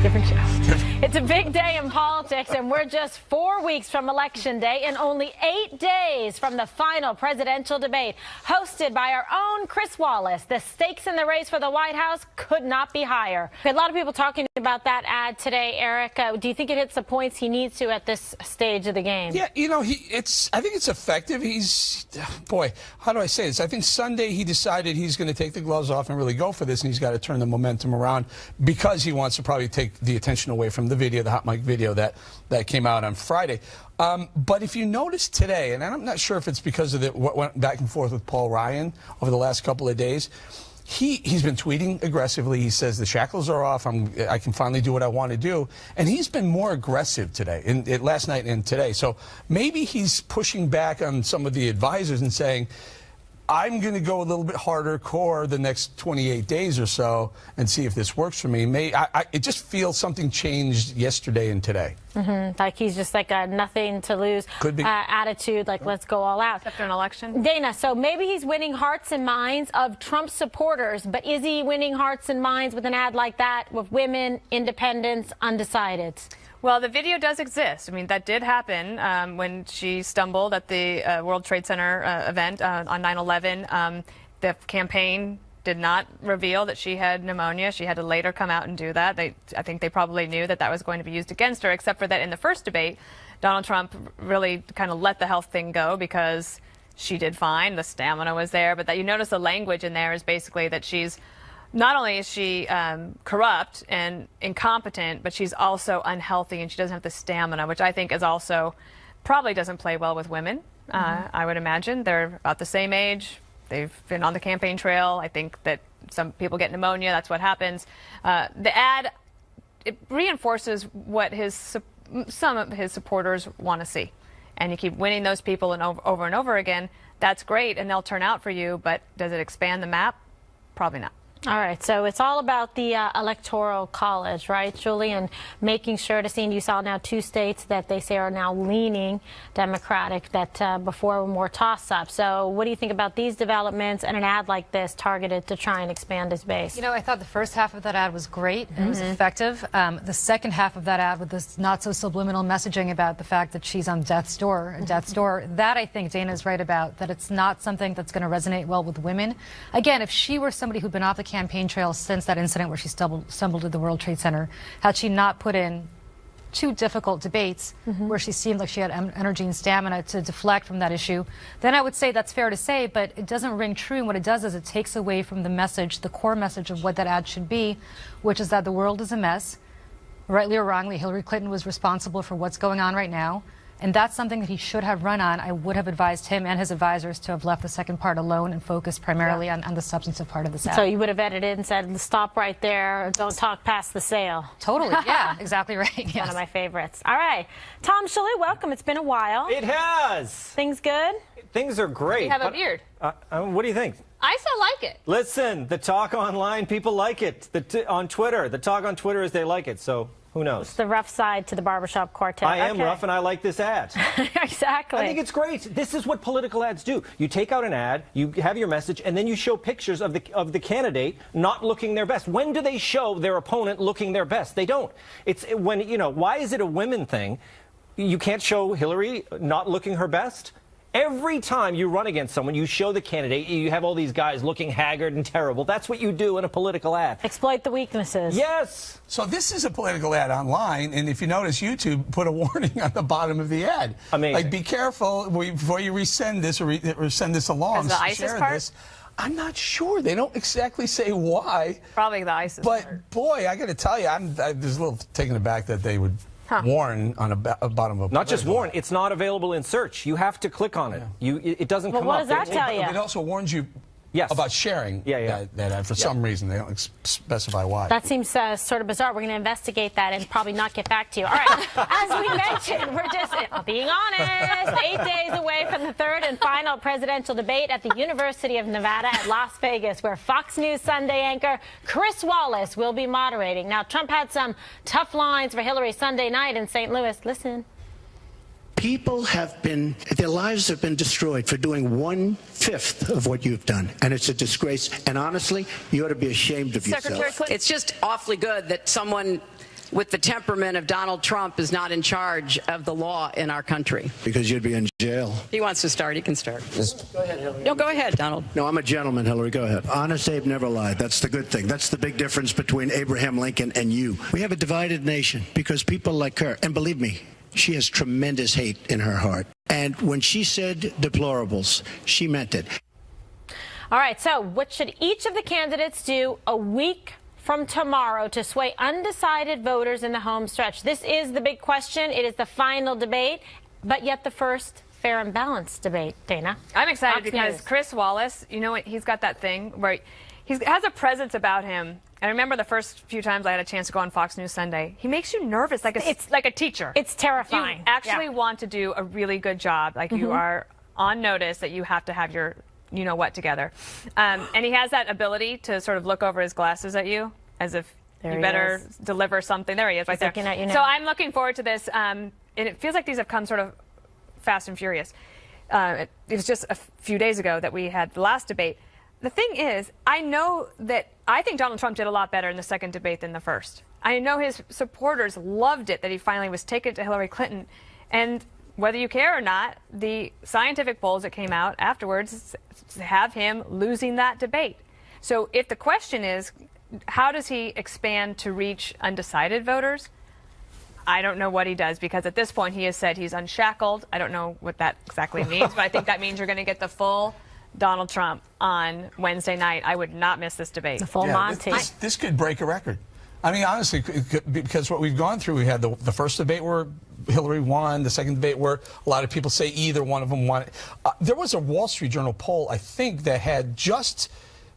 Different show. It's a big day in politics, and we're just 4 weeks from Election Day and only 8 days from the final presidential debate. Hosted by our own Chris Wallace, the stakes in the race for the White House could not be higher. A lot of people talking about that ad today, Eric. Do you think it hits the points he needs to at this stage of the game? Yeah, you know, I think it's effective. Boy, how do I say this? I think Sunday he decided he's going to take the gloves off and really go for this, and he's got to turn the momentum around because he wants to probably take the attention away from the video, the hot mic video that came out on Friday. But if you notice today, and I'm not sure if it's because of what went back and forth with Paul Ryan over the last couple of days, he's been tweeting aggressively. He says the shackles are off. I can finally do what I want to do. And he's been more aggressive today, last night and today. So maybe he's pushing back on some of the advisors and saying, I'm going to go a little bit harder core the next 28 days or so and see if this works for me. It just feels something changed yesterday and today. Like he's just like a nothing to lose attitude, like let's go all out. After an election? Dana, so maybe he's winning hearts and minds of Trump supporters, but is he winning hearts and minds with an ad like that with women, independents, undecideds? Well, the video does exist. I mean, that did happen when she stumbled at the World Trade Center event on 9/11. The campaign did not reveal that she had pneumonia. She had to later come out and do that. I think they probably knew that that was going to be used against her, except for that in the first debate, Donald Trump really kind of let the health thing go because she did fine. The stamina was there. But that you notice the language in there is basically that she's not only is she corrupt and incompetent, but she's also unhealthy and she doesn't have the stamina, which I think is also probably doesn't play well with women. I would imagine they're about the same age. They've been on the campaign trail. I think that some people get pneumonia. That's what happens. The ad, it reinforces what some of his supporters want to see. And you keep winning those people and over and over again. That's great, and they'll turn out for you. But does it expand the map? Probably not. All right, so it's all about the Electoral College, right, Julie, and making sure to see, and you saw now 2 states that they say are now leaning Democratic that before were more toss-up. So what do you think about these developments and an ad like this targeted to try and expand his base? You know, I thought the first half of that ad was great. It was effective. The second half of that ad with this not-so-subliminal messaging about the fact that she's on death's door, that I think Dana's right about, that it's not something that's going to resonate well with women. Again, if she were somebody who'd been off the campaign trail since that incident where she stumbled at the World Trade Center, had she not put in 2 difficult debates where she seemed like she had energy and stamina to deflect from that issue, then I would say that's fair to say, but it doesn't ring true. And what it does is it takes away from the message, the core message of what that ad should be, which is that the world is a mess. Rightly or wrongly, Hillary Clinton was responsible for what's going on right now. And that's something that he should have run on. I would have advised him and his advisors to have left the second part alone and focused primarily on the substantive part of the ad. So you would have edited and said, stop right there, don't talk past the sale. Totally, yeah, exactly right. Yes. One of my favorites. All right. Tom Shalhoub, welcome. It's been a while. It has. Things good? Things are great. You have a beard. What do you think? I still like it. Listen, the talk online, people like it. On Twitter, the talk on Twitter is they like it, so who knows? It's the rough side to the barbershop quartet. I am rough, and I like this ad. Exactly. I think it's great. This is what political ads do. You take out an ad, you have your message, and then you show pictures of the candidate not looking their best. When do they show their opponent looking their best? They don't. It's when, you know, why is it a women thing? You can't show Hillary not looking her best? Every time you run against someone, you show the candidate, you have all these guys looking haggard and terrible. That's what you do in a political ad. Exploit the weaknesses. Yes. So this is a political ad online, and if you notice, YouTube put a warning on the bottom of the ad. Amazing. Like, be careful before you resend this or send this along. Is the ISIS share part? this. I'm not sure. They don't exactly say why. Probably the ISIS But, part. boy, I got to tell you, I'm just a little taken aback that they would warn on a bottom of a Not just warn, ad. it's not available in search. You have to click on it. It doesn't Well, come what up. does that tell you? It also warns you about sharing that ad for some reason. They don't specify why. That seems sort of bizarre. We're going to investigate that and probably not get back to you. All right. As we mentioned, we're just being honest. 8 days away from the third and final presidential debate at the University of Nevada at Las Vegas, where Fox News Sunday anchor Chris Wallace will be moderating. Now, Trump had some tough lines for Hillary Sunday night in St. Louis. Listen. People their lives have been destroyed for doing 1/5 of what you've done. And it's a disgrace. And honestly, you ought to be ashamed of yourself. It's just awfully good that someone with the temperament of Donald Trump is not in charge of the law in our country. Because you'd be in jail. If he wants to start, he can start. Go ahead, Hillary. No, go ahead, Donald. No, I'm a gentleman, Hillary. Go ahead. Honest Abe never lied. That's the good thing. That's the big difference between Abraham Lincoln and you. We have a divided nation because people like her, and believe me, she has tremendous hate in her heart. And when she said deplorables, she meant it. All right, so what should each of the candidates do a week from tomorrow to sway undecided voters in the home stretch? This is the big question. It is the final debate, but yet the first fair and balanced debate. Dana? I'm excited Fox because News. Chris Wallace, you know what, he's got that thing where he has a presence about him. I remember the first few times I had a chance to go on Fox News Sunday. He makes you nervous, it's like a teacher. It's terrifying. You actually want to do a really good job. Like you are on notice that you have to have your you-know-what together. And he has that ability to sort of look over his glasses at you as if There you he better is. deliver something. There he is, right He's there. looking at you now. So I'm looking forward to this. And it feels like these have come sort of fast and furious. It was just a few days ago that we had the last debate. The thing is, I think Donald Trump did a lot better in the second debate than the first. I know his supporters loved it that he finally was taken to Hillary Clinton. And whether you care or not, the scientific polls that came out afterwards have him losing that debate. So if the question is, how does he expand to reach undecided voters? I don't know what he does, because at this point he has said he's unshackled. I don't know what that exactly means, but I think that means you're going to get the full Donald Trump on Wednesday night. I would not miss this debate. The full Monty. This could break a record. I mean, honestly, because what we've gone through, we had the first debate where Hillary won, the second debate where a lot of people say either one of them won. There was a Wall Street Journal poll, I think, that had just...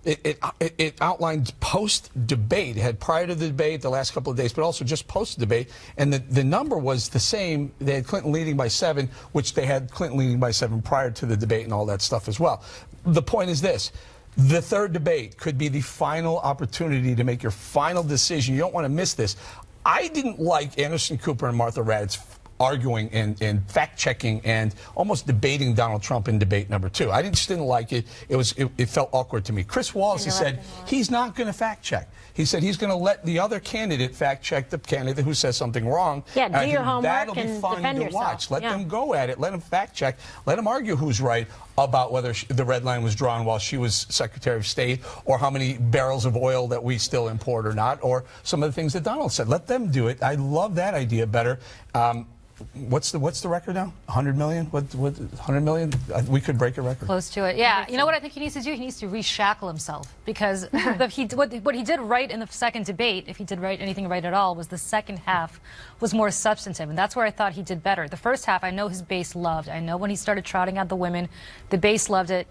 It outlined post-debate. It had prior to the debate, the last couple of days, but also just post-debate. And the number was the same. They had Clinton leading by 7, which they had Clinton leading by 7 prior to the debate and all that stuff as well. The point is this. The third debate could be the final opportunity to make your final decision. You don't want to miss this. I didn't like Anderson Cooper and Martha Raddatz arguing and fact-checking and almost debating Donald Trump in debate number 2. I just didn't like it. It felt awkward to me. Chris Wallace, he said he's not going to fact-check. He said he's going to let the other candidate fact-check the candidate who says something wrong. Yeah, do your homework that'll be and fun defend to yourself. watch. Let Yeah. them go at it. Let them fact-check. Let them argue who's right about whether the red line was drawn while she was Secretary of State, or how many barrels of oil that we still import or not, or some of the things that Donald said. Let them do it. I love that idea better. What's the record now? 100 million? What 100 million? We could break a record. Close to it. Yeah. You know what I think he needs to do? He needs to reshackle himself, because what he did right in the second debate, if he did anything right at all, was the second half was more substantive, and that's where I thought he did better. The first half, I know his base loved. I know when he started trotting out the women, the base loved it.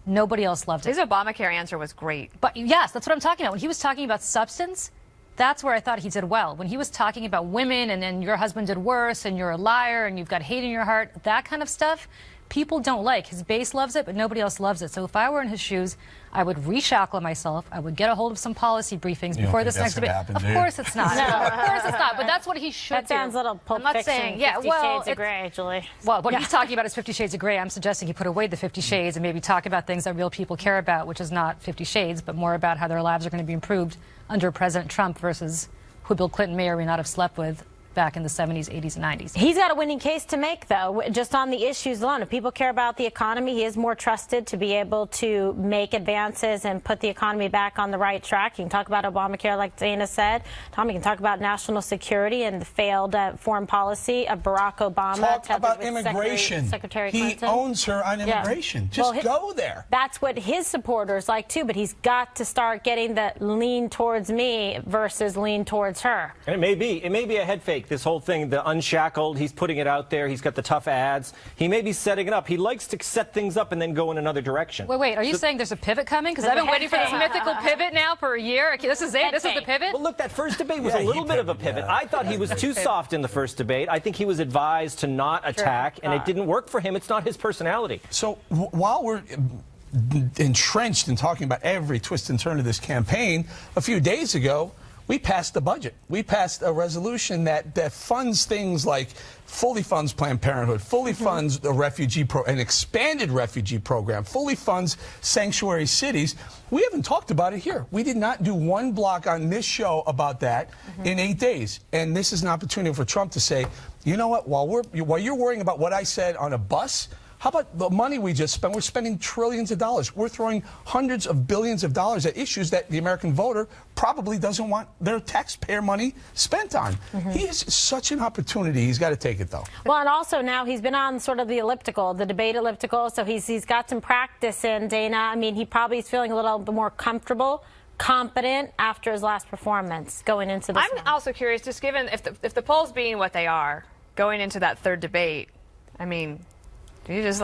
Nobody else loved it. His Obamacare answer was great. But yes, that's what I'm talking about. When he was talking about substance, that's where I thought he did well. When he was talking about women and then your husband did worse and you're a liar and you've got hate in your heart, that kind of stuff, people don't like. His base loves it, but nobody else loves it. So if I were in his shoes, I would reshackle myself. I would get a hold of some policy briefings before this next debate. Of course it's not. Of course it's not. But that's what he should That sounds do. a little Pulp I'm not Fiction, saying, yeah, 50 well, Shades of Grey, Julie. Well, what he's talking about is 50 Shades of Grey. I'm suggesting he put away the 50 Shades and maybe talk about things that real people care about, which is not 50 Shades, but more about how their lives are going to be improved under President Trump versus who Bill Clinton may or may not have slept with back in the 70s, 80s, and 90s. He's got a winning case to make, though, just on the issues alone. If people care about the economy, he is more trusted to be able to make advances and put the economy back on the right track. You can talk about Obamacare, like Dana said. Tom, you can talk about national security and the failed foreign policy of Barack Obama. Talk tethered about with immigration. Secretary he Clinton. owns her on immigration. Well, Just go there. That's what his supporters like, too, but he's got to start getting the lean towards me versus lean towards her. And it may be a head fake, this whole thing, the unshackled. He's putting it out there. He's got the tough ads. He may be setting it up. He likes to set things up and then go in another direction. Wait, are you saying there's a pivot coming? Because I've been waiting for this mythical pivot now for a year. This is it? This is the pivot? Well, look, that first debate was a little bit of a pivot. I thought he was too soft in the first debate. I think he was advised to not attack, and it didn't work for him. It's not his personality. So while we're entrenched in talking about every twist and turn of this campaign, a few days ago, we passed the budget. We passed a resolution that funds things like fully funds Planned Parenthood, fully funds the an expanded refugee program, fully funds sanctuary cities. We haven't talked about it here. We did not do one block on this show about that in 8 days. And this is an opportunity for Trump to say, you know what, while you're worrying about what I said on a bus, how about the money we just spent? We're spending trillions of dollars. We're throwing hundreds of billions of dollars at issues that the American voter probably doesn't want their taxpayer money spent on. He has such an opportunity. He's got to take it, though. Well, and also now he's been on sort of the elliptical, the debate elliptical, so he's got some practice in, Dana. I mean, he probably is feeling a little bit more comfortable, competent after his last performance going into this. I'm also curious, just given if the polls being what they are, going into that third debate, I mean, do you just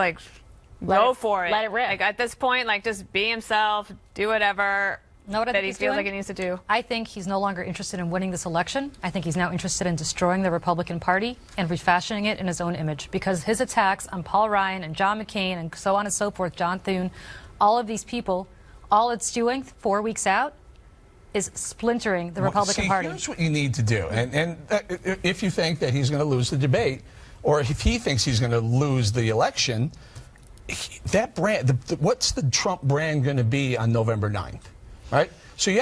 go for it? Let it rip. Like at this point, just be himself, do whatever that he feels like he needs to do. I think he's no longer interested in winning this election. I think he's now interested in destroying the Republican Party and refashioning it in his own image, because his attacks on Paul Ryan and John McCain and so on and so forth, John Thune, all of these people, all it's doing 4 weeks out is splintering the Republican Party. Here's what you need to do. And if you think that he's going to lose the debate, or if he thinks he's going to lose the election, that brand, what's the Trump brand going to be on November 9th, right? So he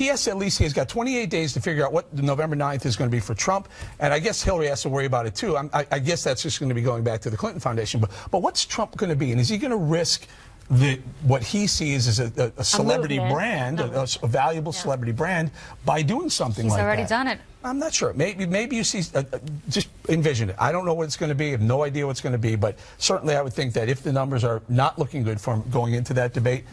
has got 28 days to figure out what the November 9th is going to be for Trump. And I guess Hillary has to worry about it, too. I guess that's just going to be going back to the Clinton Foundation. But what's Trump going to be? And is he going to risk what he sees as a celebrity brand, a valuable celebrity brand, by doing something like that? He's already done it. I'm not sure. Maybe you see, just envision it. I don't know what it's going to be. I have no idea what it's going to be. But certainly I would think that if the numbers are not looking good for him going into that debate,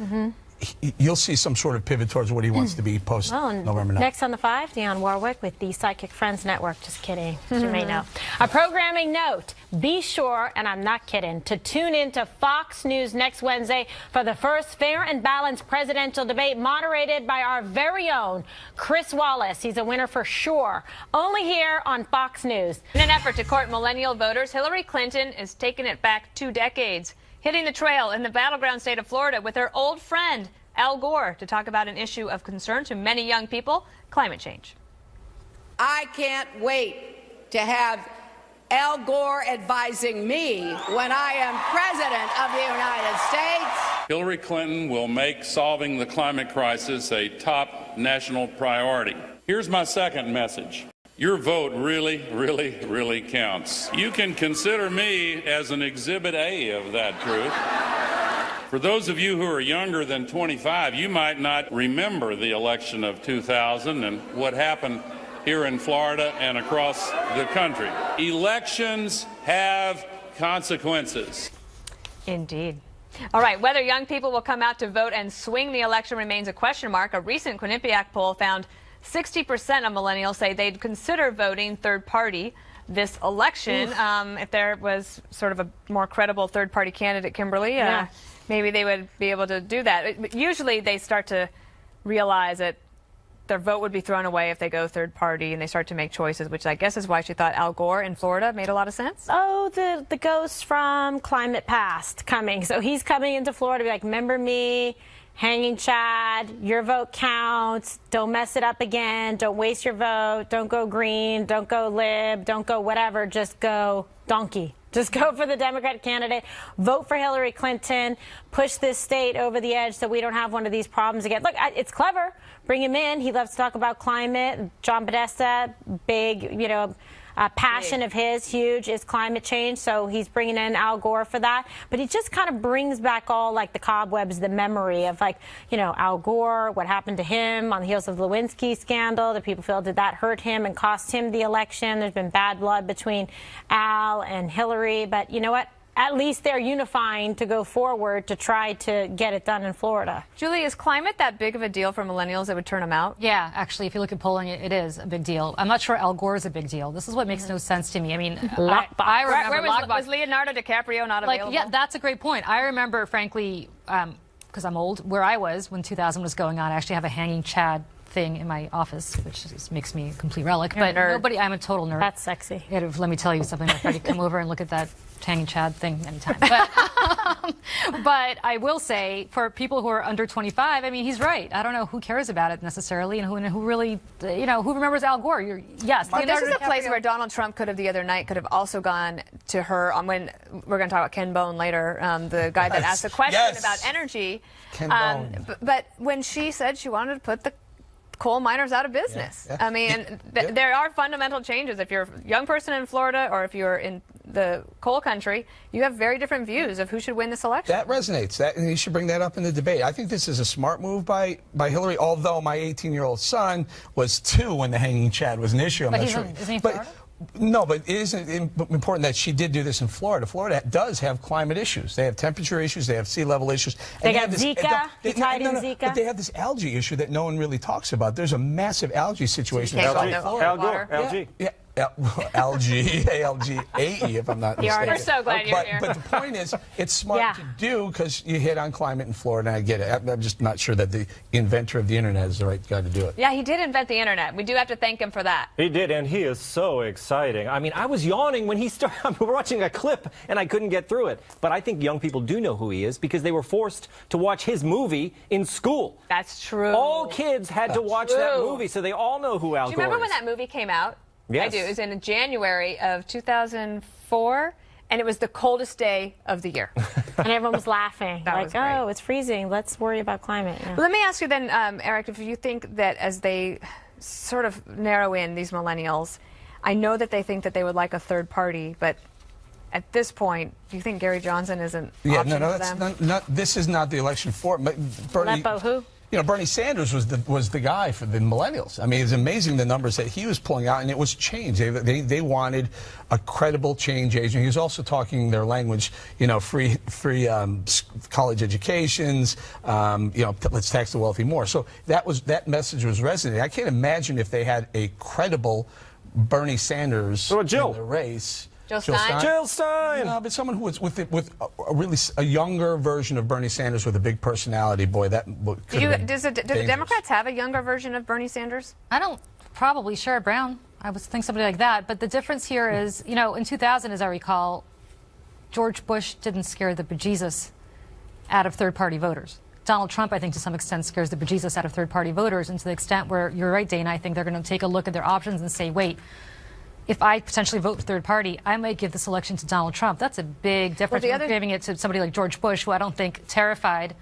you'll see some sort of pivot towards what he wants to be post-November 9th. Next on the 5, Dionne Warwick with the Psychic Friends Network. Just kidding, as you may know. A programming note, be sure, and I'm not kidding, to tune in to Fox News next Wednesday for the first fair and balanced presidential debate moderated by our very own Chris Wallace. He's a winner for sure. Only here on Fox News. In an effort to court millennial voters, Hillary Clinton is taking it back 2 decades, hitting the trail in the battleground state of Florida with her old friend, Al Gore, to talk about an issue of concern to many young people, climate change. I can't wait to have Al Gore advising me when I am President of the United States. Hillary Clinton will make solving the climate crisis a top national priority. Here's my second message. Your vote really, really, really counts. You can consider me as an Exhibit A of that truth. For those of you who are younger than 25, you might not remember the election of 2000 and what happened here in Florida and across the country. Elections have consequences. Indeed. All right, whether young people will come out to vote and swing the election remains a question mark. A recent Quinnipiac poll found 60% of millennials say they'd consider voting third party this election if there was sort of a more credible third party candidate, Kimberly. Maybe they would be able to do that. Usually they start to realize that their vote would be thrown away if they go third party, and they start to make choices, which I guess is why she thought Al Gore in Florida made a lot of sense. Oh, the ghost from Climate Past coming. So he's coming into Florida to be like, remember me, hanging Chad, your vote counts, don't mess it up again, don't waste your vote, don't go green, don't go lib, don't go whatever, just go donkey. Just go for the Democratic candidate, vote for Hillary Clinton, push this state over the edge so we don't have one of these problems again. Look, it's clever. Bring him in. He loves to talk about climate. John Podesta, big, passion of his, huge, is climate change. So he's bringing in Al Gore for that. But he just kind of brings back all the cobwebs, the memory of Al Gore, what happened to him on the heels of the Lewinsky scandal. The people feel, did that hurt him and cost him the election? There's been bad blood between Al and Hillary. But you know what? At least they're unifying to go forward to try to get it done in Florida. Julie, is climate that big of a deal for millennials that would turn them out? Yeah, actually, if you look at polling, it is a big deal. I'm not sure Al Gore is a big deal. This is what makes no sense to me. I mean, I remember was Leonardo DiCaprio not available? Yeah, that's a great point. I remember, frankly, because I'm old, where I was when 2000 was going on. I actually have a hanging Chad thing in my office, which just makes me a complete relic. You're but a nerd. I'm a total nerd. That's sexy. Let me tell you something. If I could come over and look at that hanging Chad thing anytime. But I will say, for people who are under 25, I mean, he's right. I don't know who cares about it necessarily, and who really, who remembers Al Gore? Yes. But this is a Leonardo place DiCaprio- where Donald Trump could have the other night could have also gone to her on when we're going to talk about Ken Bone later, the guy that asked the question about energy. Ken Bone. But when she said she wanted to put the coal miners out of business. Yeah. I mean, there are fundamental changes. If you're a young person in Florida or if you're in the coal country, you have very different views of who should win this election. That resonates. And you should bring that up in the debate. I think this is a smart move by Hillary, although my 18-year-old son was 2 when the hanging Chad was an issue. But isn't he in Florida? No, but it isn't important that she did do this in Florida. Florida does have climate issues. They have temperature issues. They have sea level issues. They got Zika. He tied in Zika. But they have this algae issue that no one really talks about. There's a massive algae situation. So you can't in go South to Florida. Al Gore, water. algae. Yeah. Algae, A-L-G-A-E, if I'm not mistaken. We're so glad you're here. But the point is, it's smart to do because you hit on climate in Florida, and I get it. I'm just not sure that the inventor of the internet is the right guy to do it. Yeah, he did invent the internet. We do have to thank him for that. He did, and he is so exciting. I mean, I was yawning when he started. We were watching a clip, and I couldn't get through it. But I think young people do know who he is because they were forced to watch his movie in school. That's true. All kids had to watch that movie, so they all know who Al Gore is. Do you remember when that movie came out? Yes. I do. It was in January of 2004, and it was the coldest day of the year. And everyone was laughing. That like, was great. oh, it's freezing. Let's worry about climate. Yeah. Let me ask you then, Eric, if you think that as they sort of narrow in these millennials, I know that they think that they would like a third party, but at this point, do you think Gary Johnson is an option no, for that's them? not. This is not the election for it. Bernie, Lepo who? Bernie Sanders was the guy for the millennials. I mean, it's amazing the numbers that he was pulling out, and it was change. They wanted a credible change agent. He was also talking their language, free college educations, let's tax the wealthy more. So that message was resonating. I can't imagine if they had a credible Bernie Sanders in the race. Jill Stein? Jill Stein! No, but someone who was with a younger version of Bernie Sanders with a big personality, boy, that could have been Do the dangerous. Democrats have a younger version of Bernie Sanders? I don't, probably Sherrod Brown. I would think somebody like that. But the difference here is, in 2000, as I recall, George Bush didn't scare the bejesus out of third-party voters. Donald Trump, I think, to some extent, scares the bejesus out of third-party voters, and to the extent where, you're right, Dana, I think they're going to take a look at their options and say, wait, if I potentially vote for third party, I might give this election to Donald Trump. That's a big difference from giving it to somebody like George Bush, who I don't think terrified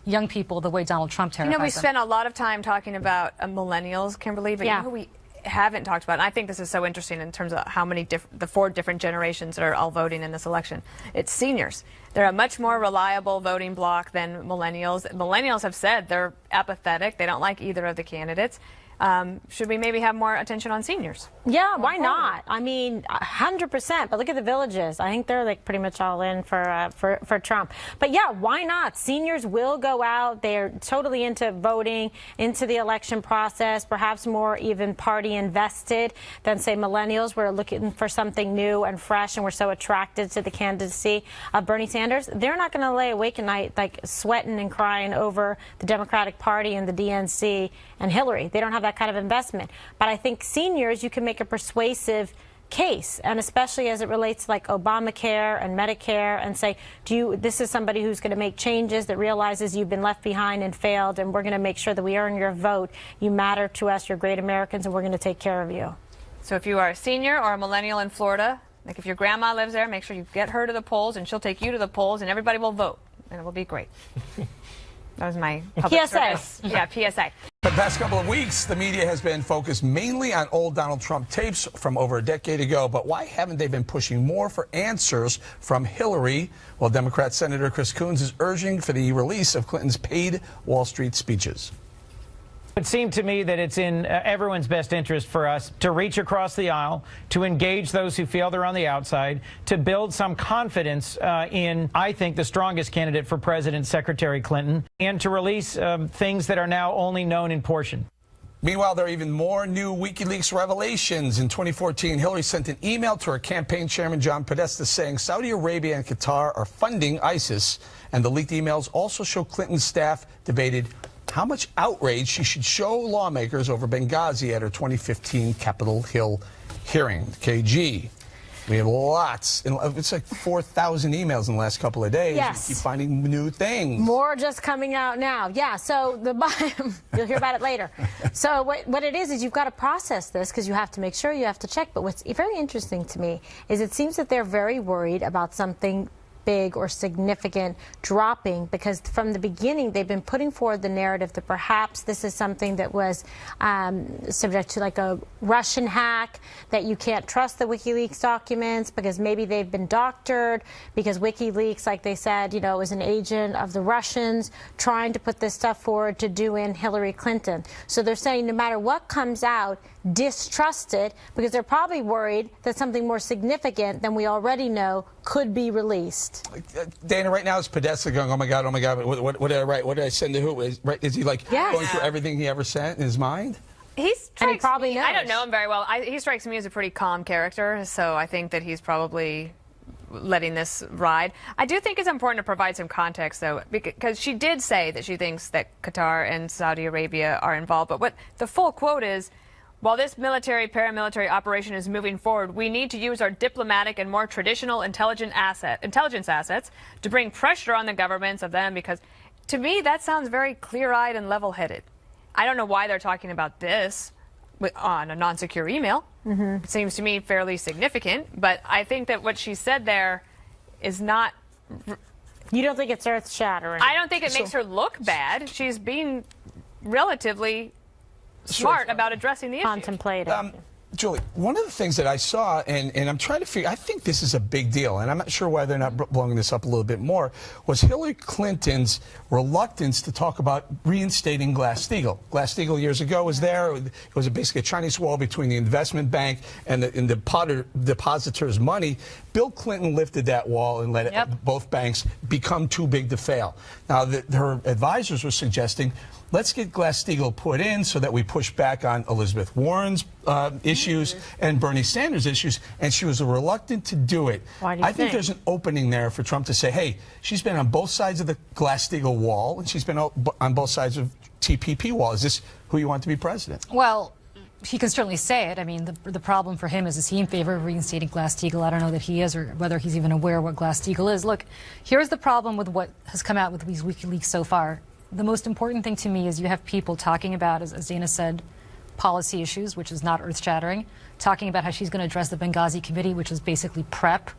young people the way Donald Trump terrified we them. spent a lot of time talking about millennials, Kimberly, but you know who we haven't talked about, and I think this is so interesting in terms of how many the 4 different generations that are all voting in this election. It's seniors. They're a much more reliable voting bloc than millennials. Millennials have said they're apathetic. They don't like either of the candidates. Should we maybe have more attention on seniors? Yeah, why not? I mean, 100%. But look at the villages. I think they're like pretty much all in for Trump. But yeah, why not? Seniors will go out. They're totally into voting, into the election process, perhaps more even party invested than, say, millennials. We're looking for something new and fresh, and we're so attracted to the candidacy of Bernie Sanders. They're not going to lay awake at night like sweating and crying over the Democratic Party and the DNC and Hillary. They don't have that kind of investment. But I think seniors, you can make a persuasive case, and especially as it relates to like Obamacare and Medicare, and say, this is somebody who's going to make changes, that realizes you've been left behind and failed, and we're going to make sure that we earn your vote. You matter to us, you're great Americans, and we're going to take care of you. So if you are a senior or a millennial in Florida, like if your grandma lives there, make sure you get her to the polls, and she'll take you to the polls, and everybody will vote, and it will be great. That was my public service. Yeah, PSA. For the past couple of weeks, the media has been focused mainly on old Donald Trump tapes from over a decade ago. But why haven't they been pushing more for answers from Hillary? Well, Democrat Senator Chris Coons is urging for the release of Clinton's paid Wall Street speeches. It seemed to me that it's in everyone's best interest for us to reach across the aisle, to engage those who feel they're on the outside, to build some confidence in, I think, the strongest candidate for president, Secretary Clinton, and to release things that are now only known in portion. Meanwhile, there are even more new WikiLeaks revelations. In 2014, Hillary sent an email to her campaign chairman, John Podesta, saying Saudi Arabia and Qatar are funding ISIS. And the leaked emails also show Clinton's staff debated how much outrage she should show lawmakers over Benghazi at her 2015 Capitol Hill hearing, KG. We have lots. It's like 4,000 emails in the last couple of days. Yes. We keep finding new things. More just coming out now. Yeah, so you'll hear about it later. So what it is you've got to process this because you have to make sure, you have to check. But what's very interesting to me is it seems that they're very worried about something big or significant dropping, because from the beginning they've been putting forward the narrative that perhaps this is something that was subject to like a Russian hack, that you can't trust the WikiLeaks documents because maybe they've been doctored, because WikiLeaks, like they said, was an agent of the Russians trying to put this stuff forward to do in Hillary Clinton. So they're saying no matter what comes out, distrust it, because they're probably worried that something more significant than we already know could be released. Dana, right now is Podesta going, oh my God, what did I write? What did I send to who? Is he like going through everything he ever sent in his mind? He probably knows. I don't know him very well. He strikes me as a pretty calm character, so I think that he's probably letting this ride. I do think it's important to provide some context, though, because she did say that she thinks that Qatar and Saudi Arabia are involved. But what the full quote is, while this paramilitary operation is moving forward, we need to use our diplomatic and more traditional intelligence assets to bring pressure on the governments of them, because to me that sounds very clear-eyed and level-headed. I don't know why they're talking about this on a non-secure email. It seems to me fairly significant, but I think that what she said there is not... You don't think it's earth-shattering? I don't think it makes her look bad. She's being relatively smart about addressing the issue. Contemplative. Julie, one of the things that I saw, and I'm trying to figure, I think this is a big deal, and I'm not sure why they're not blowing this up a little bit more, was Hillary Clinton's reluctance to talk about reinstating Glass-Steagall. Glass-Steagall years ago was there. It was basically a Chinese wall between the investment bank and the depositors' money. Bill Clinton lifted that wall and let both banks become too big to fail. Now, her advisors were suggesting, let's get Glass-Steagall put in so that we push back on Elizabeth Warren's issues and Bernie Sanders' issues, and she was reluctant to do it. Why do you think? think There's an opening there for Trump to say, hey, she's been on both sides of the Glass-Steagall wall, and she's been on both sides of TPP wall. Is this who you want to be president? Well, he can certainly say it. I mean, the problem for him is he in favor of reinstating Glass-Steagall? I don't know that he is, or whether he's even aware what Glass-Steagall is. Look, here's the problem with what has come out with these WikiLeaks so far. The most important thing to me is you have people talking about, as Dana said, policy issues, which is not earth-shattering, talking about how she's going to address the Benghazi committee, which is basically prep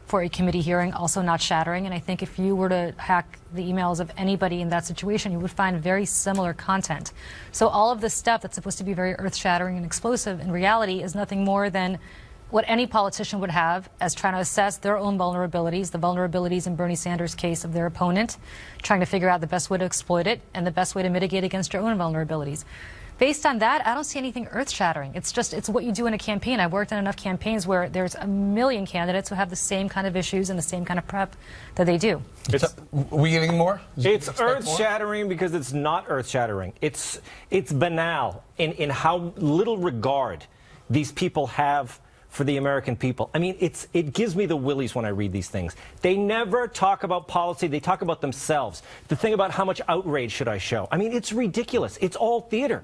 for a committee hearing, also not shattering. And I think if you were to hack the emails of anybody in that situation, you would find very similar content. So all of this stuff that's supposed to be very earth-shattering and explosive in reality is nothing more than what any politician would have as trying to assess their own vulnerabilities, the vulnerabilities in Bernie Sanders' case of their opponent, trying to figure out the best way to exploit it and the best way to mitigate against your own vulnerabilities. Based on that, I don't see anything earth-shattering. It's what you do in a campaign. I've worked on enough campaigns where there's a million candidates who have the same kind of issues and the same kind of prep that they do. Are we getting more? It's earth-shattering because it's not earth-shattering. It's banal in how little regard these people have for the American people. I mean, it gives me the willies when I read these things. They never talk about policy. They talk about themselves. The thing about how much outrage should I show? I mean, it's ridiculous. It's all theater.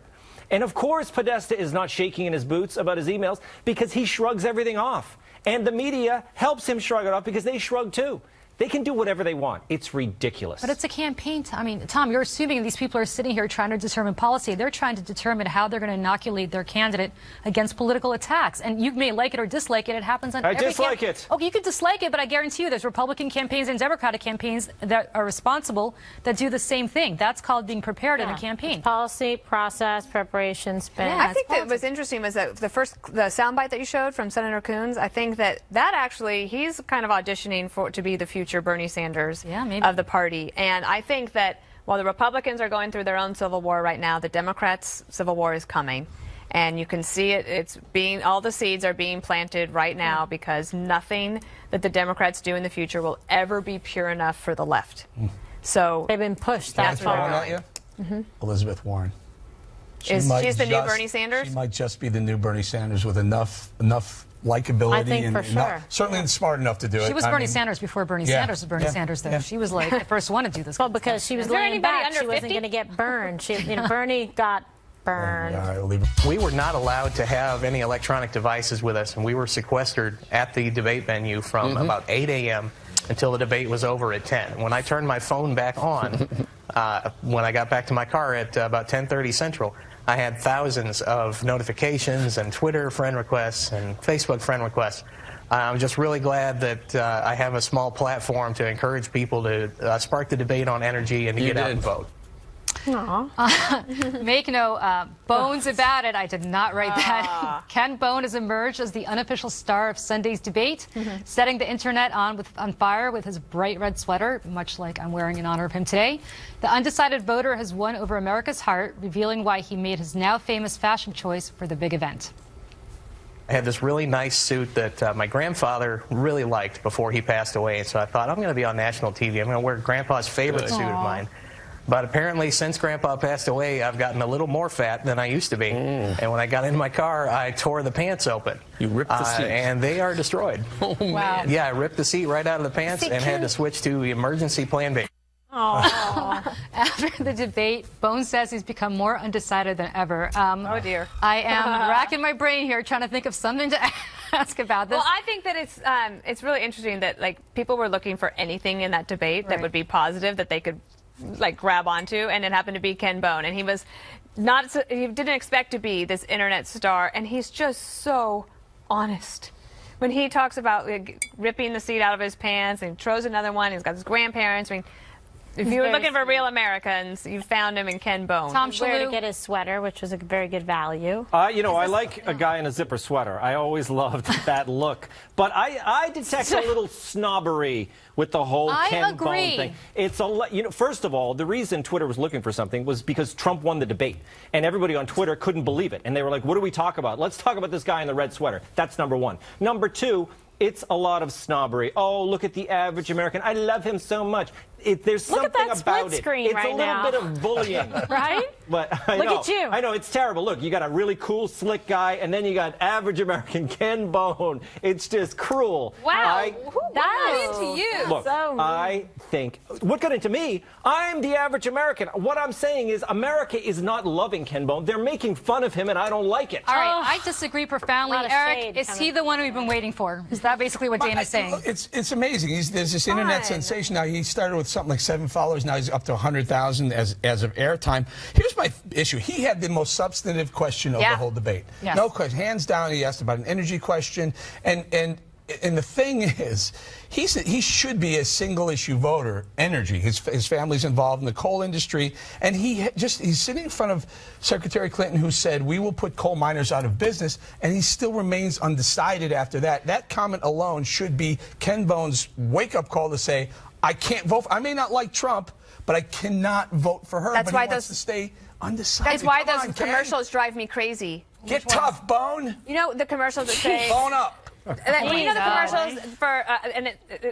And of course, Podesta is not shaking in his boots about his emails because he shrugs everything off. And the media helps him shrug it off because they shrug too. They can do whatever they want. It's ridiculous. But it's a campaign. I mean, Tom, you're assuming these people are sitting here trying to determine policy. They're trying to determine how they're going to inoculate their candidate against political attacks. And you may like it or dislike it. It happens on every campaign. I dislike it. Okay, you can dislike it, but I guarantee you there's Republican campaigns and Democratic campaigns that are responsible that do the same thing. That's called being prepared in a campaign. It's policy, process, preparation, spin. Yeah, I think that what's interesting was that the soundbite that you showed from Senator Coons, I think that actually, he's kind of auditioning to be the future Bernie Sanders of the party. And I think that while the Republicans are going through their own civil war right now, the Democrats' civil war is coming. And you can see it. All the seeds are being planted right now because nothing that the Democrats do in the future will ever be pure enough for the left. So they've been pushed that far. Elizabeth Warren. She's the new Bernie Sanders? She might just be the new Bernie Sanders with enough likability. I think for sure. Certainly smart enough to do it. She was Bernie Sanders before Bernie Sanders was Bernie Sanders, though. Yeah. She was like the first one to do this. Well, because she was laying back, she wasn't going to get burned. Bernie got Burned. All right, we'll leave it. We were not allowed to have any electronic devices with us, and we were sequestered at the debate venue from about 8 a.m. until the debate was over at 10. When I turned my phone back on, when I got back to my car at about 10:30 Central, I had thousands of notifications and Twitter friend requests and Facebook friend requests. I'm just really glad that I have a small platform to encourage people to spark the debate on energy and to get out and vote. Make no bones about it. I did not write that. Ken Bone has emerged as the unofficial star of Sunday's debate, setting the internet on fire with his bright red sweater, much like I'm wearing in honor of him today. The undecided voter has won over America's heart, revealing why he made his now famous fashion choice for the big event. I had this really nice suit that my grandfather really liked before he passed away, and so I thought, I'm going to be on national TV. I'm going to wear Grandpa's favorite suit of mine. But apparently, since Grandpa passed away, I've gotten a little more fat than I used to be. And when I got in my car, I tore the pants open. You ripped the seat. And they are destroyed. Oh, man. Yeah, I ripped the seat right out of the pants and had to switch to emergency plan B. After the debate, Bone says he's become more undecided than ever. Oh, dear. I am racking my brain here trying to think of something to ask about this. Well, I think that it's really interesting that people were looking for anything in that debate that would be positive that they could grab onto, and it happened to be Ken Bone, and he was he didn't expect to be this internet star, and he's just so honest. When he talks about ripping the seat out of his pants and he throws another one, he's got his grandparents. I mean, if you were looking for real Americans, you found him in Ken Bone. Tom Shalhoub to get his sweater, which was a very good value. You know, I like a guy in a zipper sweater. I always loved that look. But I detect a little snobbery with the whole Ken Bone thing. It's first of all, the reason Twitter was looking for something was because Trump won the debate, and everybody on Twitter couldn't believe it, and they were like, "What do we talk about? Let's talk about this guy in the red sweater." That's number one. Number two, it's a lot of snobbery. Oh, look at the average American. I love him so much. There's something about it. It's right a little now. bit of bullying. Right? But Look at you. I know, it's terrible. Look, you got a really cool, slick guy, and then you got average American Ken Bone. It's just cruel. Wow. Who got into you? Look, I think, what got into me? I'm the average American. What I'm saying is America is not loving Ken Bone. They're making fun of him, and I don't like it. All right, I disagree profoundly. Eric, is he the one we've been waiting for? Is that basically what Dana's saying? It's amazing. There's this internet sensation now. He started with something like 7 followers. Now he's up to 100,000 as of airtime. Here's my issue. He had the most substantive question of the whole debate. Yes. No question. Hands down, he asked about an energy question. And the thing is, he should be a single-issue voter, energy. His family's involved in the coal industry, and he's sitting in front of Secretary Clinton, who said, "We will put coal miners out of business," and he still remains undecided after that. That comment alone should be Ken Bone's wake-up call to say, I can't vote. I may not like Trump, but I cannot vote for her. That's why he wants to stay undecided. That's why Come those on, Ken. commercials drive me crazy. Get tough, Bone. You know the commercials that say Bone up. you know the commercials for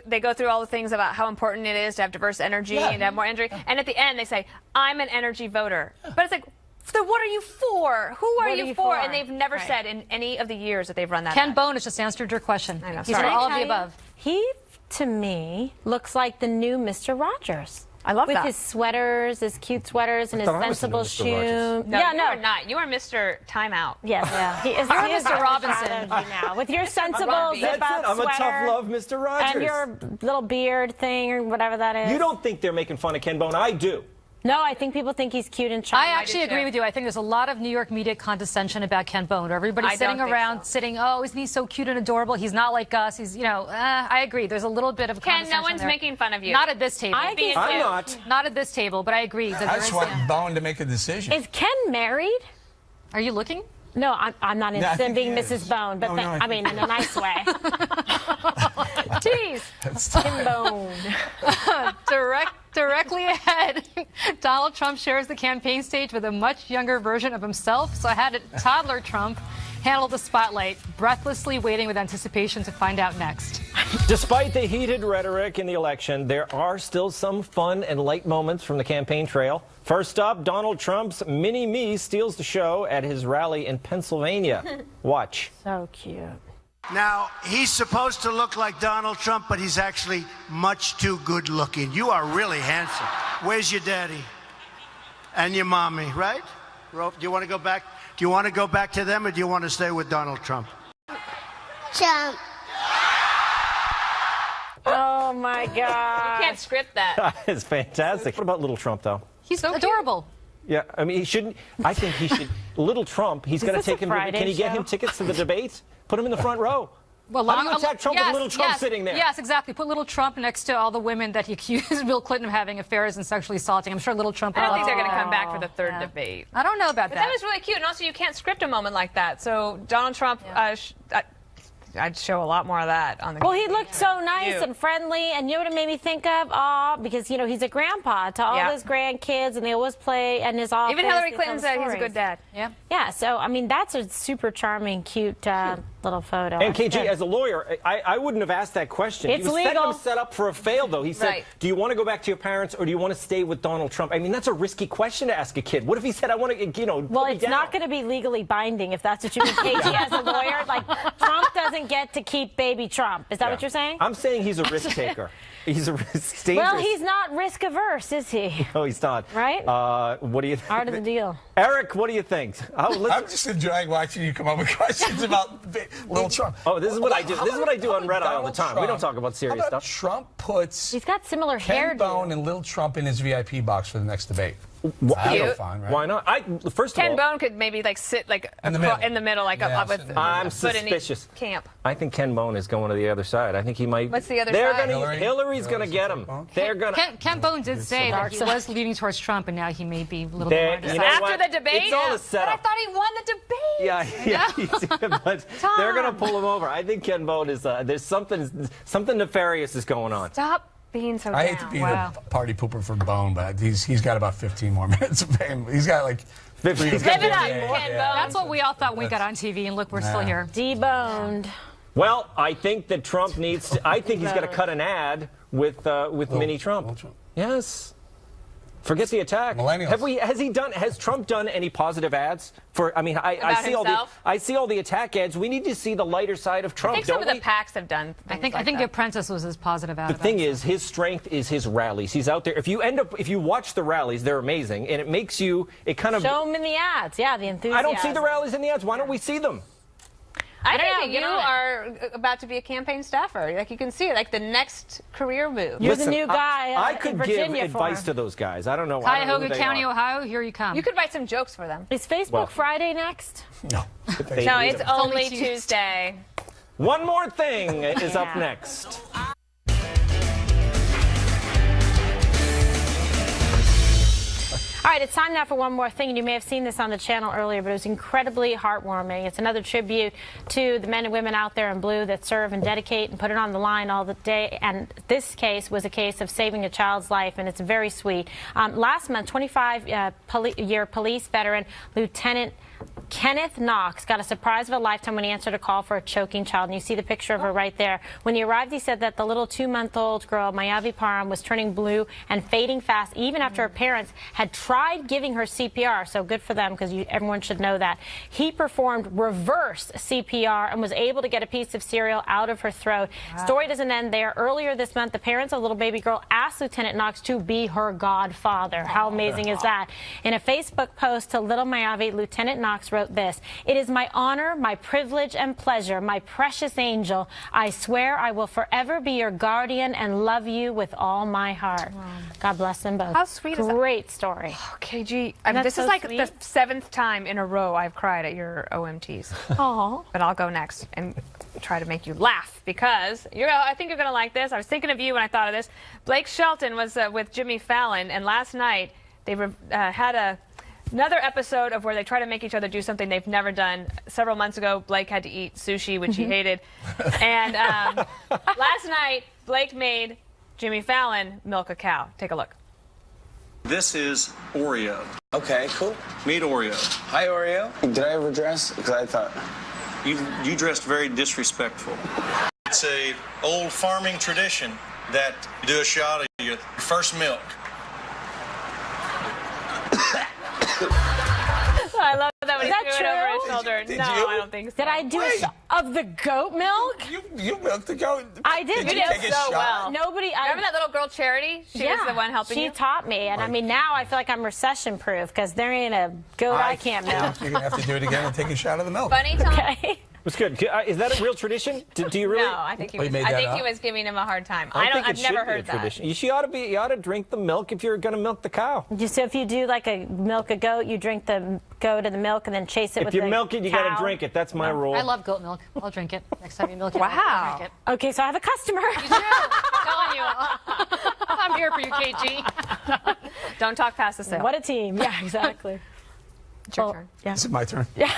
they go through all the things about how important it is to have diverse energy and to have more energy, and at the end they say, "I'm an energy voter," but it's like, so what are you for? Who are you for? And they've never said in any of the years that they've run that. Ken Bone has just answered your question. I know, He's sorry. for all of the above. He, to me, looks like the new Mr. Rogers. I love with that. his sweaters, his cute sweaters, and his thought I was the new sensible Mr. shoe. Rogers. No, Yeah, you are not. You are Mr. Timeout. Yes, he is. You're he is Mr. very Robinson. proud of you now with your sensible Robbie. zip-up That's it. I'm sweater a tough love Mr. Rogers. and your little beard thing or whatever that is. You don't think they're making fun of Ken Bone? I do. No, I think people think he's cute and charming. I actually agree with you. I think there's a lot of New York media condescension about Ken Bone. Everybody's I sitting don't think around, so. sitting, oh, isn't he so cute and adorable? He's not like us. He's, I agree. There's a little bit of Ken, condescension no one's there. making fun of you. Not at this table. I think I'm not. Not at this table, but I agree. That I there just is want Bone to make a decision. Is Ken married? Are you looking? No, I'm not interested in think being he is. Mrs. Bone, but No, no, I mean in a nice way. Jeez. Kim Bone. Directly ahead, Donald Trump shares the campaign stage with a much younger version of himself. So I had toddler Trump handle the spotlight, breathlessly waiting with anticipation to find out next. Despite the heated rhetoric in the election, there are still some fun and light moments from the campaign trail. First up, Donald Trump's mini-me steals the show at his rally in Pennsylvania. Watch. So cute. Now, he's supposed to look like Donald Trump, but he's actually much too good looking. You are really handsome. Where's your daddy? And your mommy, right? Do you want to go back? Do you want to go back to them, or do you want to stay with Donald Trump? Trump. Oh my God. You can't script that. It's fantastic. What about little Trump, though? He's so adorable. Yeah, I mean, he shouldn't. I think he should. Little Trump, he's going to this take a him. Friday Can you get show? him tickets to the debates? Put him in the front row. Well, How do you attack Trump with little Trump sitting there? Yes, exactly. Put little Trump next to all the women that he accused Bill Clinton of having affairs and sexually assaulting. I'm sure little Trump. I don't think they're going to come back for the third debate. I don't know about But that. that was really cute, and also you can't script a moment like that. So Donald Trump, I'd show a lot more of that on the. Well, he looked so nice Cute. and friendly, and you know what it made me think of? Because, you know, he's a grandpa to all Yeah. his grandkids, and they always play in his office. Even Hillary they Clinton tell said he's a stories. good dad. Yeah. Yeah, so, I mean, that's a super charming, cute little photo. And That's KG, good. as a lawyer, I wouldn't have asked that question. It's he was legal. set up for a fail, though. He said, Right. do you want to go back to your parents or do you want to stay with Donald Trump? I mean, that's a risky question to ask a kid. What if he said, I want to, you know, Well, put me it's down? not going to be legally binding, if that's what you mean, KG, as a lawyer. Like, Trump doesn't get to keep baby Trump. Is that what you're saying? I'm saying he's a risk taker. He's a risk dangerous. Well, he's not risk averse, is he? No, he's not. Right? What do you think? Part of the deal. Eric, what do you think? I'm just enjoying watching you come up with questions about little Trump. Oh, this is what I do. How This is what I do about on Red Eye all the Donald time. We don't Trump? talk about serious How about stuff. Trump puts He's got similar Ken Bone hairdo. and little Trump in his VIP box for the next debate. Cute. That'll be fine, right? Why not? First of Ken all, Bone could maybe like sit like In the middle. in the middle, like Yeah, up with sit in the I'm foot in each suspicious. camp. I think Ken Bone is going to the other side. I think he might. What's the other They're side? Gonna, Hillary's going to get him. They're going to. Ken Bone did say that he was leaning towards Trump, and now he may be a little There- bit more you know decided. what? After the debate, It's all a but I setup. thought he won the debate. Yeah, but they're going to pull him over. I think Ken Bone is. There's something nefarious is going on. Stop being so down. I hate to be Wow. the party pooper for Bone, but he's got about 15 more minutes of fame. He's got like 50. He's Live it up, Yeah, Ken yeah. Bone. That's what we all thought when we got on TV, and look, we're still here. Deboned. Well, I think that Trump needs to. I think he's going to cut an ad with Mini Trump. Little Trump. Yes. Forget the attack. Millennials. Has Trump done any positive ads for? I mean, I About see himself? I see all the attack ads. We need to see the lighter side of I Trump. think some don't of we? the PACs have done. I think The that. Apprentice was his positive ad. The thing is, his strength is his rallies. He's out there. If you watch the rallies, they're amazing, and it makes you. It kind of. Show him in the ads. Yeah, the enthusiasm. I don't see the rallies in the ads. Why don't we see them? I don't think know, that you get on it. are about to be a campaign staffer. Like you can see it, like the next career move. You're Listen, the new guy I in could give Virginia advice for to those guys. I don't know. I don't know who Cuyahoga they County, are. Ohio, here you come. You could write some jokes for them. Is Facebook Well- Friday next? No. No, it's only only Tuesday. One more thing is up Yeah. next. All right, it's time now for one more thing, and you may have seen this on the channel earlier, but it was incredibly heartwarming. It's another tribute to the men and women out there in blue that serve and dedicate and put it on the line all the day. And this case was a case of saving a child's life, and it's very sweet. Last month, 25-year police veteran Lieutenant Kenneth Knox got a surprise of a lifetime when he answered a call for a choking child, and you see the picture of her right there. When he arrived, he said that the little 2-month-old girl, Mayavi Param, was turning blue and fading fast, even after her parents had tried giving her CPR. So good for them, because everyone should know that. He performed reverse CPR and was able to get a piece of cereal out of her throat. Wow. Story doesn't end there. Earlier this month, the parents of the little baby girl asked Lieutenant Knox to be her godfather. How amazing is that? In a Facebook post to little Mayavi, Lieutenant Knox wrote this: "It is my honor, my privilege, and pleasure, my precious angel. I swear I will forever be your guardian and love you with all my heart." Wow. God bless them both. How sweet is that? Great story. KG, That's this so is like sweet. the 7th time in a row I've cried at your OMTs. Oh. But I'll go next and try to make you laugh, because I think you're going to like this. I was thinking of you when I thought of this. Blake Shelton was with Jimmy Fallon, and last night they had another episode of where they try to make each other do something they've never done. Several months ago, Blake had to eat sushi, which he hated. And last night, Blake made Jimmy Fallon milk a cow. Take a look. This is Oreo. Okay, cool. Meet Oreo. Hi, Oreo. Did I ever dress? Because I thought... You dressed very disrespectful. It's a old farming tradition that you do a shot of your first milk. I love that when Is that he threw it over his true? shoulder. Did No, you? I don't think so. Did I do Wait. of the goat milk? You milked the goat. I did. Did You you did take a so shot? well. Nobody. Remember that little girl Charity? She was the one helping she you. taught me, and I mean now I feel like I'm recession proof because there ain't a goat I can't milk. You're gonna have to do it again and take a shot of the milk. Funny, Tom. Okay. It's good. Is that a real tradition? Do you really? No, I think he Oh, you was. made I that think up? he was giving him a hard time. I think I've it never should be heard a that. tradition. You ought to drink the milk if you're going to milk the cow. So if you do like a milk a goat, you drink the goat and the milk and then chase it with If the you milk it, you cow. got to drink it. That's my rule. I love goat milk. I'll drink it next time you milk it. Wow. I'll drink it. Okay, so I have a customer. I'm telling you. I'm here for you, KG. Don't talk past the sale. What a team. Yeah, exactly. It's your turn. Yeah. Is it my turn? Yeah.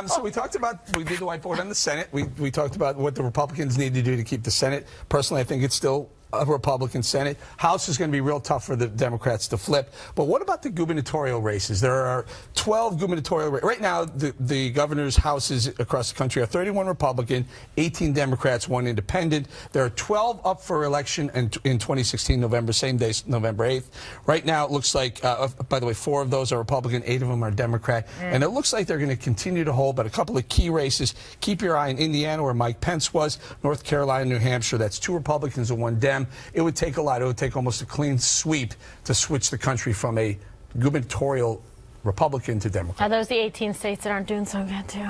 So we did the whiteboard on the Senate. We talked about what the Republicans need to do to keep the Senate. Personally, I think it's still a Republican Senate. House is going to be real tough for the Democrats to flip. But what about the gubernatorial races? There are 12 gubernatorial races. Right now, the governor's houses across the country are 31 Republican, 18 Democrats, 1 independent. There are 12 up for election in 2016, November, same day, November 8th. Right now, it looks like, by the way, 4 of those are Republican, 8 of them are Democrat. And it looks like they're going to continue to hold, but a couple of key races. Keep your eye on Indiana, where Mike Pence was, North Carolina, New Hampshire. That's 2 Republicans and 1 Dem. It would take a lot. It would take almost a clean sweep to switch the country from a gubernatorial Republican to Democrat. Are those the 18 states that aren't doing so good too?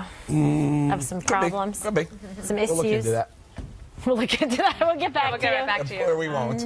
Have some problems, Could be. some We'll issues. look into that. We'll look into that. We'll get back We'll to get you. right back to you. Or we won't.